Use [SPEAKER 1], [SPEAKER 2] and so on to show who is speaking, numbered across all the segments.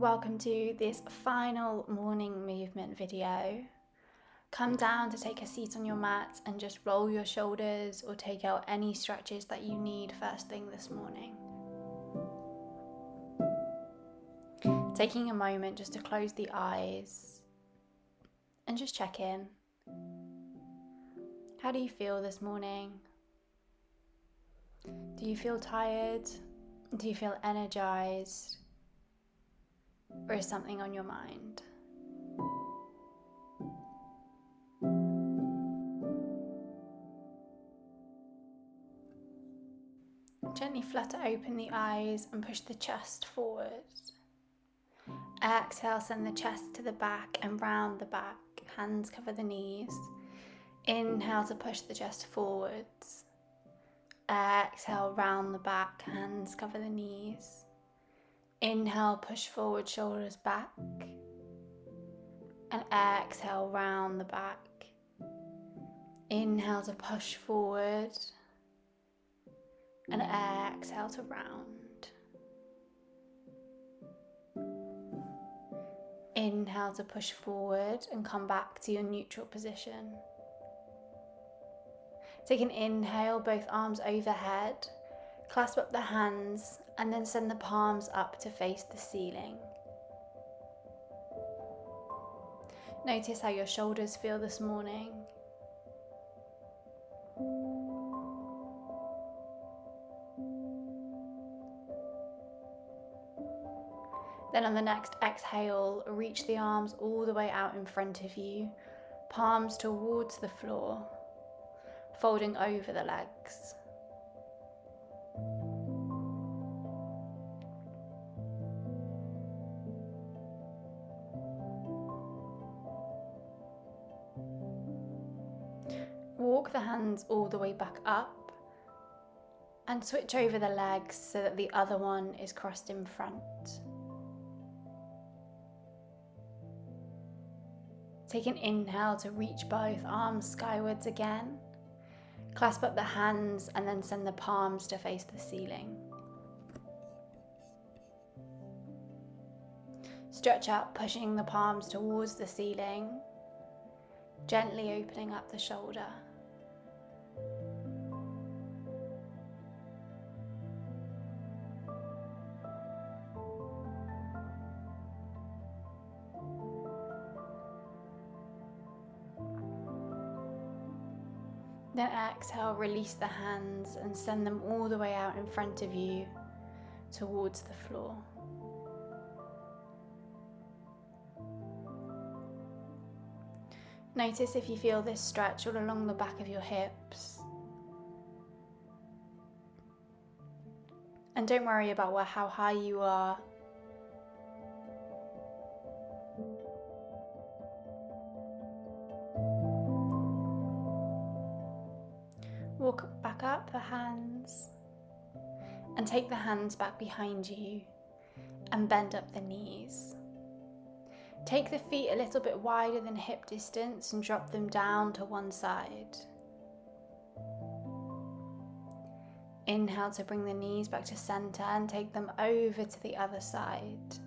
[SPEAKER 1] welcome to this final morning movement video. Come down to take a seat on your mat and just roll your shoulders or take out any stretches that you need first thing this morning. Taking a moment just to close the eyes and just check in. How do you feel this morning? Do you feel tired? Do you feel energized? Or is something on your mind? Gently flutter open the eyes and push the chest forward. Exhale, send the chest to the back and round the back. Hands cover the knees. Inhale to push the chest forwards. Exhale, round the back. Hands cover the knees. Inhale, push forward, shoulders back. And exhale, round the back. Inhale to push forward. And exhale to round. Inhale to push forward and come back to your neutral position. Take an inhale, both arms overhead. Clasp up the hands and then send the palms up to face the ceiling. Notice how your shoulders feel this morning. Then on the next exhale, reach the arms all the way out in front of you, palms towards the floor, folding over the legs. Walk the hands all the way back up and switch over the legs so that the other one is crossed in front. Take an inhale to reach both arms skywards again. Clasp up the hands and then send the palms to face the ceiling. Stretch out, pushing the palms towards the ceiling, gently opening up the shoulder. Then exhale, release the hands and send them all the way out in front of you towards the floor. Notice if you feel this stretch all along the back of your hips. And don't worry about how high you are. Walk back up the hands and take the hands back behind you and bend up the knees. Take the feet a little bit wider than hip distance and drop them down to one side. Inhale to bring the knees back to center and take them over to the other side.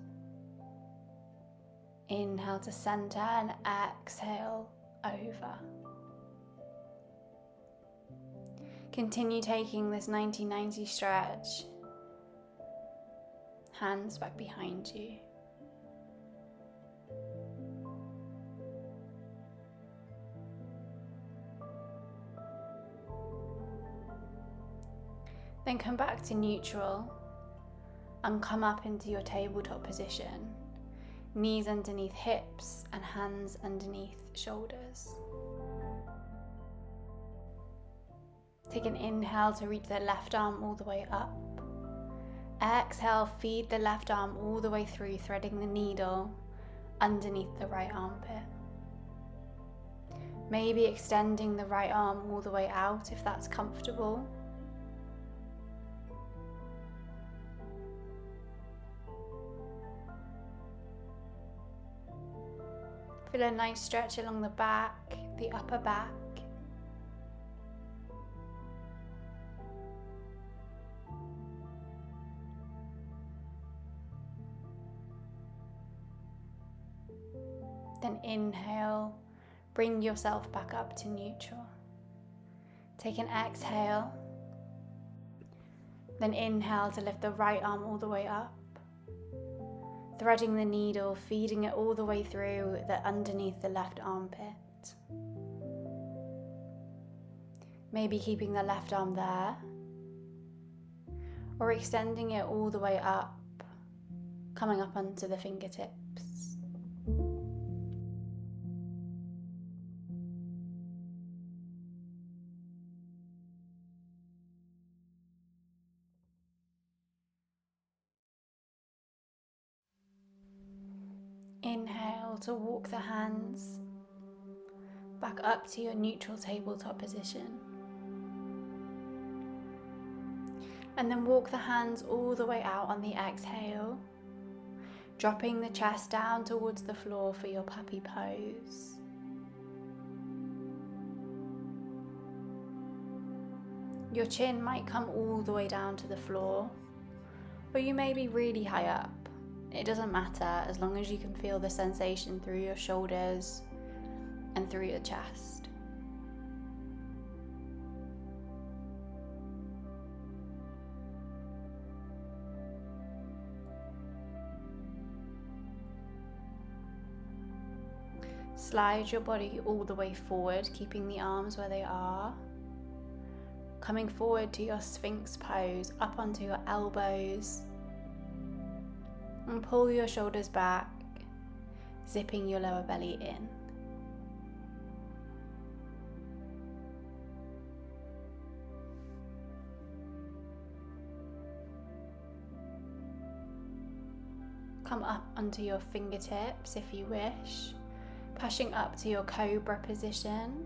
[SPEAKER 1] Inhale to center and exhale over. Continue taking this 90-90 stretch. Hands back behind you. Then come back to neutral and come up into your tabletop position. Knees underneath hips and hands underneath shoulders. Take an inhale to reach the left arm all the way up. Exhale, feed the left arm all the way through, threading the needle underneath the right armpit. Maybe extending the right arm all the way out if that's comfortable. Feel a nice stretch along the back, the upper back. Then inhale, bring yourself back up to neutral. Take an exhale. Then inhale to lift the right arm all the way up. Threading the needle, feeding it all the way through underneath the left armpit. Maybe keeping the left arm there, or extending it all the way up, coming up onto the fingertips. Inhale to walk the hands back up to your neutral tabletop position. And then walk the hands all the way out on the exhale, dropping the chest down towards the floor for your puppy pose. Your chin might come all the way down to the floor, or you may be really high up. It doesn't matter as long as you can feel the sensation through your shoulders and through your chest. Slide your body all the way forward, keeping the arms where they are. Coming forward to your Sphinx pose, up onto your elbows. And pull your shoulders back, zipping your lower belly in. Come up onto your fingertips if you wish. Pushing up to your cobra position,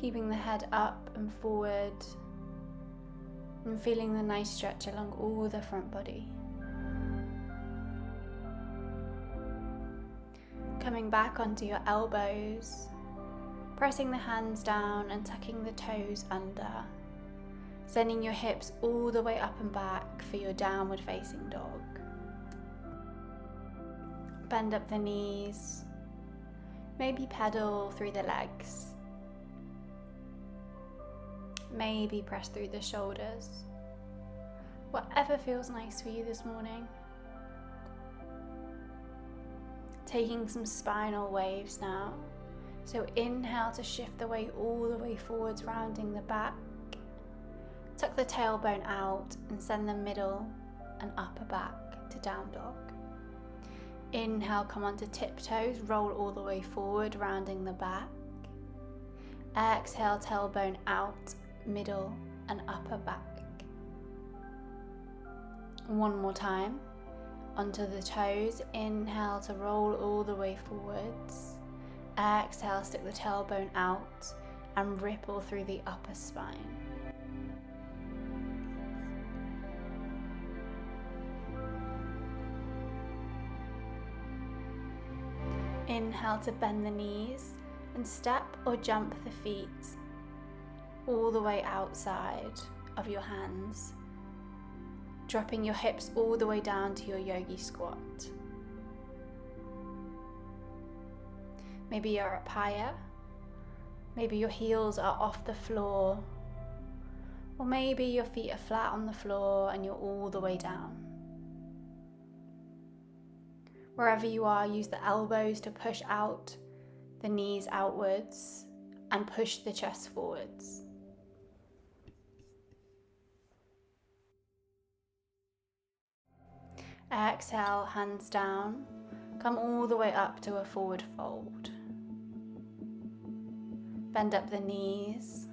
[SPEAKER 1] keeping the head up and forward, and feeling the nice stretch along all the front body. Coming back onto your elbows, pressing the hands down and tucking the toes under, sending your hips all the way up and back for your downward facing dog. Bend up the knees. Maybe pedal through the legs. Maybe press through the shoulders. Whatever feels nice for you this morning. Taking some spinal waves now. So inhale to shift the weight all the way forwards, rounding the back. Tuck the tailbone out and send the middle and upper back to down dog. Inhale, come onto tiptoes, roll all the way forward, rounding the back. Exhale, tailbone out, middle and upper back. One more time, onto the toes. Inhale to roll all the way forwards. Exhale, stick the tailbone out and ripple through the upper spine. Inhale to bend the knees and step or jump the feet all the way outside of your hands, dropping your hips all the way down to your yogi squat. Maybe you're up higher, maybe your heels are off the floor, or maybe your feet are flat on the floor and you're all the way down. Wherever you are, use the elbows to push out, the knees outwards, and push the chest forwards. Exhale, hands down, come all the way up to a forward fold. Bend up the knees,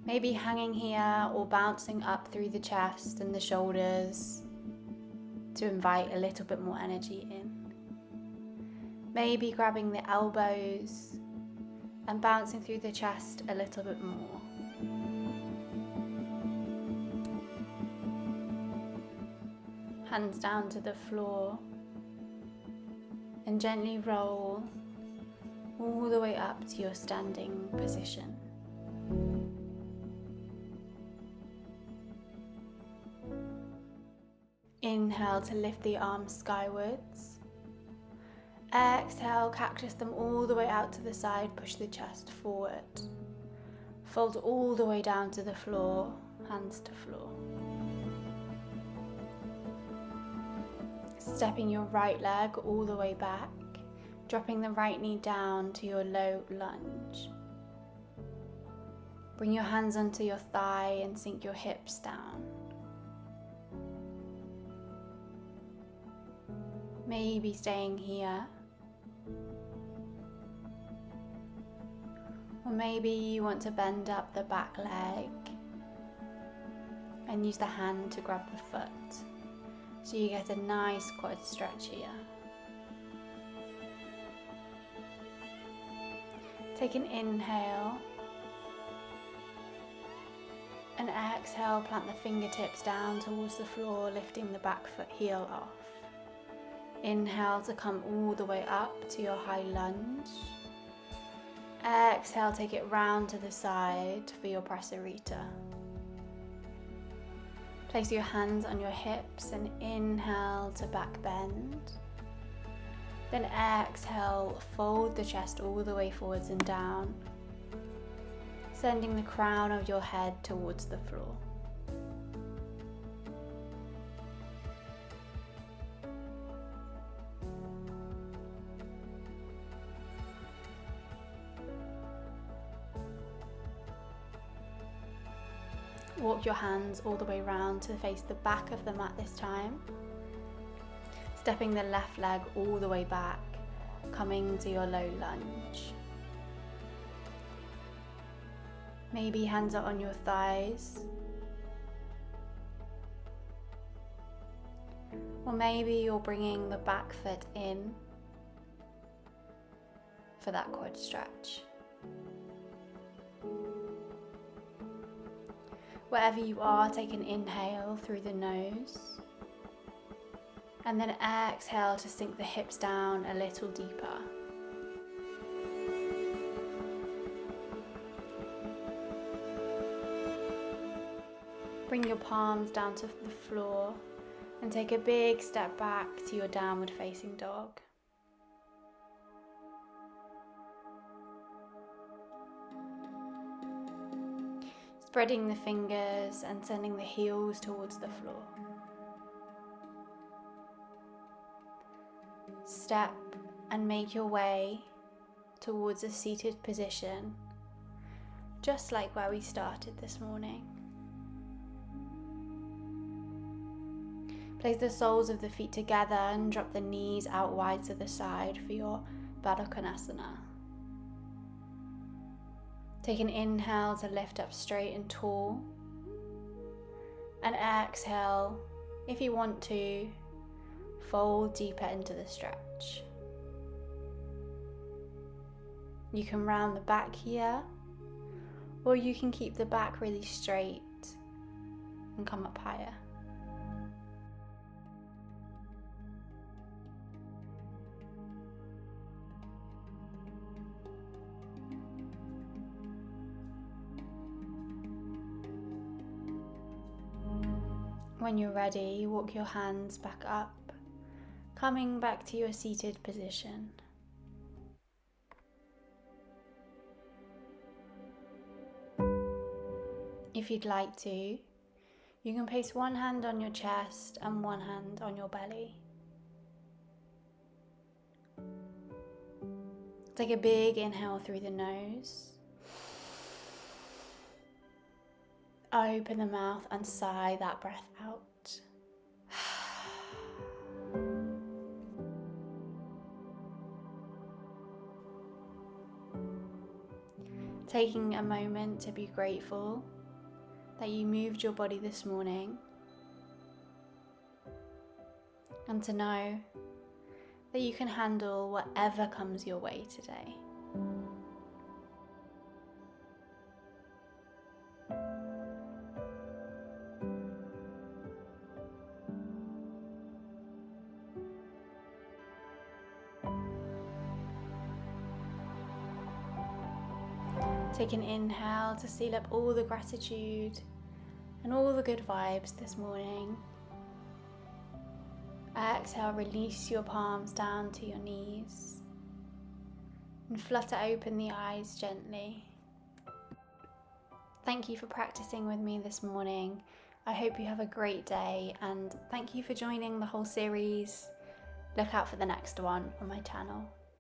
[SPEAKER 1] maybe hanging here or bouncing up through the chest and the shoulders, to invite a little bit more energy in. Maybe grabbing the elbows and bouncing through the chest a little bit more. Hands down to the floor and gently roll all the way up to your standing position. Inhale to lift the arms skywards. Exhale, cactus them all the way out to the side, push the chest forward. Fold all the way down to the floor, hands to floor. Stepping your right leg all the way back, dropping the right knee down to your low lunge. Bring your hands onto your thigh and sink your hips down. Maybe staying here. Or maybe you want to bend up the back leg and use the hand to grab the foot, so you get a nice quad stretch here. Take an inhale and exhale, plant the fingertips down towards the floor, lifting the back foot heel off. Inhale to come all the way up to your high lunge. Exhale, take it round to the side for your prasarita. Place your hands on your hips and inhale to back bend. Then exhale, fold the chest all the way forwards and down, sending the crown of your head towards the floor. Walk your hands all the way round to face the back of the mat this time. Stepping the left leg all the way back, coming to your low lunge. Maybe hands are on your thighs. Or maybe you're bringing the back foot in for that quad stretch. Wherever you are, take an inhale through the nose and then exhale to sink the hips down a little deeper. Bring your palms down to the floor and take a big step back to your downward facing dog. Spreading the fingers and sending the heels towards the floor. Step and make your way towards a seated position, just like where we started this morning. Place the soles of the feet together and drop the knees out wide to the side for your Baddha Konasana. Take an inhale to lift up straight and tall, and exhale, if you want to, fold deeper into the stretch. You can round the back here, or you can keep the back really straight and come up higher. When you're ready, walk your hands back up, coming back to your seated position. If you'd like to, you can place one hand on your chest and one hand on your belly. Take a big inhale through the nose. Open the mouth and sigh that breath out. Taking a moment to be grateful that you moved your body this morning, and to know that you can handle whatever comes your way today. Take an inhale to seal up all the gratitude and all the good vibes this morning. Exhale, release your palms down to your knees and flutter open the eyes gently. Thank you for practicing with me this morning. I hope you have a great day, and thank you for joining the whole series. Look out for the next one on my channel.